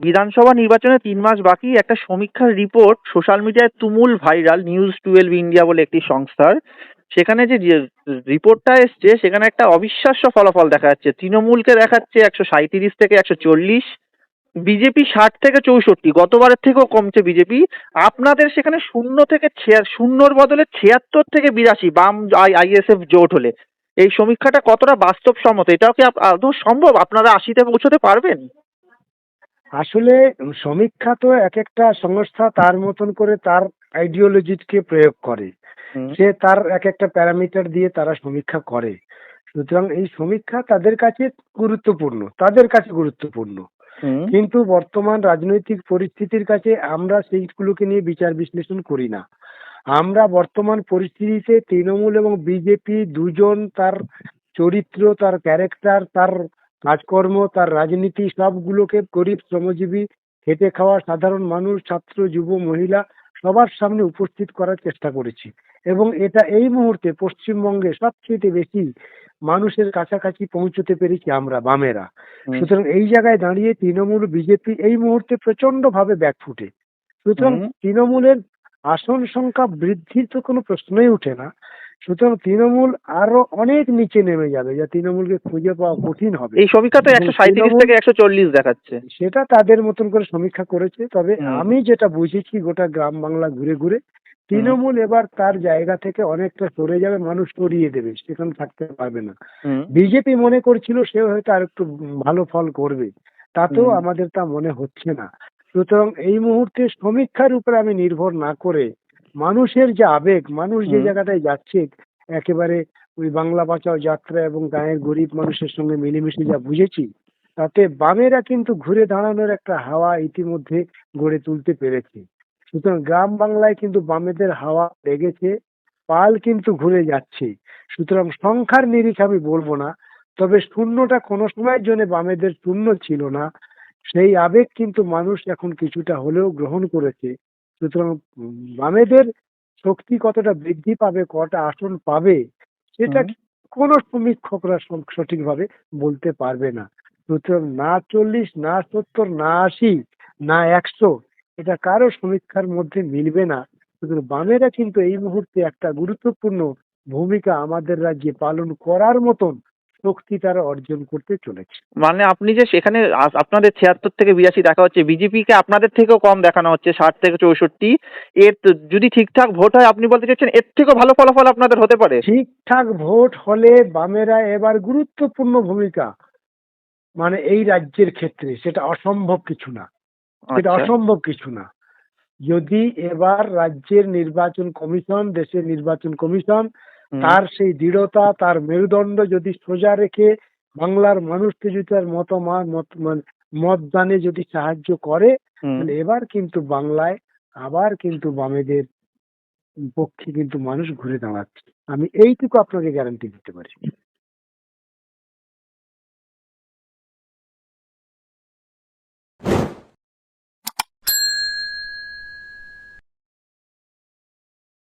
বিধানসভা নির্বাচনে 3 মাস বাকি, একটা সমীক্ষার রিপোর্ট সোশ্যাল মিডিয়ায় তুমুল ভাইরাল, নিউজ 12 ইন্ডিয়া বলে একটি সংস্থার। সেখানে যে রিপোর্টটা এসছে সেখানে একটা অবিশ্বাস্য ফলাফল দেখা যাচ্ছে। তৃণমূলকে দেখাচ্ছে 137 থেকে 140, বিজেপি 60 থেকে 64, গতবারের থেকেও কমছে বিজেপি। আপনাদের সেখানে শূন্যর বদলে 76 থেকে 82, বাম আইএসএফ জোট হলে। এই সমীক্ষাটা কতটা বাস্তবসম্মত? এটাও কি আদৌ সম্ভব? আপনারা 80-তে পৌঁছতে পারবেন? আসলে সমীক্ষা তো এক একটা সংস্থা তার মতন করে তার আইডিওলজিকে প্রয়োগ করে। হুম। সে তার এক একটা প্যারামিটার দিয়ে তারা সমীক্ষা করে। সুতরাং এই সমীক্ষা তাদের কাছে গুরুত্বপূর্ণ। হুম। কিন্তু বর্তমান রাজনৈতিক পরিস্থিতির কাছে আমরা সেইগুলোকে নিয়ে বিচার বিশ্লেষণ করি না। আমরা বর্তমান পরিস্থিতিতে তৃণমূল এবং বিজেপি দুজন তার চরিত্র, তার ক্যারেক্টার, তার কাজকর্ম, তার রাজনীতি সবগুলোকে গরিব, শ্রমজীবী, খেটে খাওয়া সাধারণ মানুষ, ছাত্র, যুব, মহিলা সবার সামনে উপস্থিত করার চেষ্টা করেছি। এবং এটা এই মুহূর্তে পশ্চিমবঙ্গে সবচেয়ে বেশি মানুষের কাছাকাছি পৌঁছতে পেরেছি আমরা বামেরা। হুম। সুতরাং এই জায়গায় দাঁড়িয়ে তৃণমূল, বিজেপি এই মুহূর্তে প্রচন্ডভাবে ব্যাকফুটে। সুতরাং হুম। তৃণমূলের আসন সংখ্যা বৃদ্ধির তো কোনো প্রশ্নই ওঠে না। সুতরাং তৃণমূল আরো অনেক নিচে নেমে যাবে, যা তৃণমূলকে খুঁজে পাওয়া কঠিন হবে। এই সমীক্ষা তো এবং 137 তৃণমূল থেকে 140 দেখাচ্ছে। সেটা তাদের মতন করে সমীক্ষা করেছে। তবে হুম। আমি যেটা বুঝেছি গোটা গ্রাম বাংলা ঘুরে ঘুরে, হুম। তৃণমূল এবার তার জায়গা থেকে অনেকটা সরে যাবে, মানুষ সরিয়ে দেবে, সেখানে থাকতে পারবে না। হুম। বিজেপি মনে করছিল সে হয়তো আর একটু ভালো ফল করবে, তাতেও হুম। আমাদের তা মনে হচ্ছে না। সুতরাং এই মুহূর্তে সমীক্ষার উপরে আমি নির্ভর না করে মানুষের যে আবেগ, মানুষ যে হুম। জায়গাটায় যাচ্ছে, একেবারে ওই বাংলা বাঁচাও যাত্রা এবং গাঁয়ের গরিব মানুষের সঙ্গে মিলেমিশে যা বুঝেছি, তাতে বামেরা কিন্তু ঘুরে দাঁড়ানোর একটা হাওয়া ইতিমধ্যে গড়ে তুলতে পেরেছে। সুতরাং গ্রাম বাংলায় কিন্তু বামেদের হাওয়া লেগেছে, পাল কিন্তু ঘুরে যাচ্ছে। সুতরাং সংখ্যার নিরিখে আমি বলবো না, তবে শূন্যটা কোনো সময়ের জন্য বামেদের শূন্য ছিল না। সেই আবেগ কিন্তু মানুষ এখন কিছুটা হলেও গ্রহণ করেছে। সুতরাং বামেদের শক্তি কতটা বৃদ্ধি পাবে, কটা আসন পাবে, সেটা হুম। কোনো সমীক্ষকরা সঠিকভাবে বলতে পারবে না। সুতরাং না 40, না 70, না 80, না 100, এটা কারো সমীক্ষার মধ্যে মিলবে না। সুতরাং বামেরা কিন্তু এই মুহূর্তে একটা গুরুত্বপূর্ণ ভূমিকা আমাদের রাজ্যে পালন করার মতন শক্তি তারা অর্জন করতে চলেছে। মানে আপনি যে সেখানে আপনাদের 76 থেকে 82 দেখা হচ্ছে, বিজেপিকে আপনাদের থেকেও কম দেখানো হচ্ছে 60 থেকে 64। যদি ঠিকঠাক ভোট হয়, আপনি বলতে চাচ্ছেন এর থেকেও ভালো ফলাফল আপনাদের হতে পারে? ঠিকঠাক ভোট হলে বামেরা এবার গুরুত্বপূর্ণ ভূমিকা, মানে এই রাজ্যের ক্ষেত্রে সেটা অসম্ভব কিছু না। সেটা আচ্ছা। অসম্ভব কিছু না। যদি এবার রাজ্যের নির্বাচন কমিশন, দেশের নির্বাচন কমিশন হুম। তার সেই দৃঢ়তা, তার মেরুদণ্ড যদি সোজা রেখে বাংলার মানুষকে যদি তার মতদানে যদি সাহায্য করে, হুম। তাহলে এবার কিন্তু বাংলায় আবার কিন্তু বামেদের পক্ষে কিন্তু মানুষ ঘুরে দাঁড়াচ্ছে। আমি এইটুকু আপনাকে গ্যারান্টি দিতে পারি।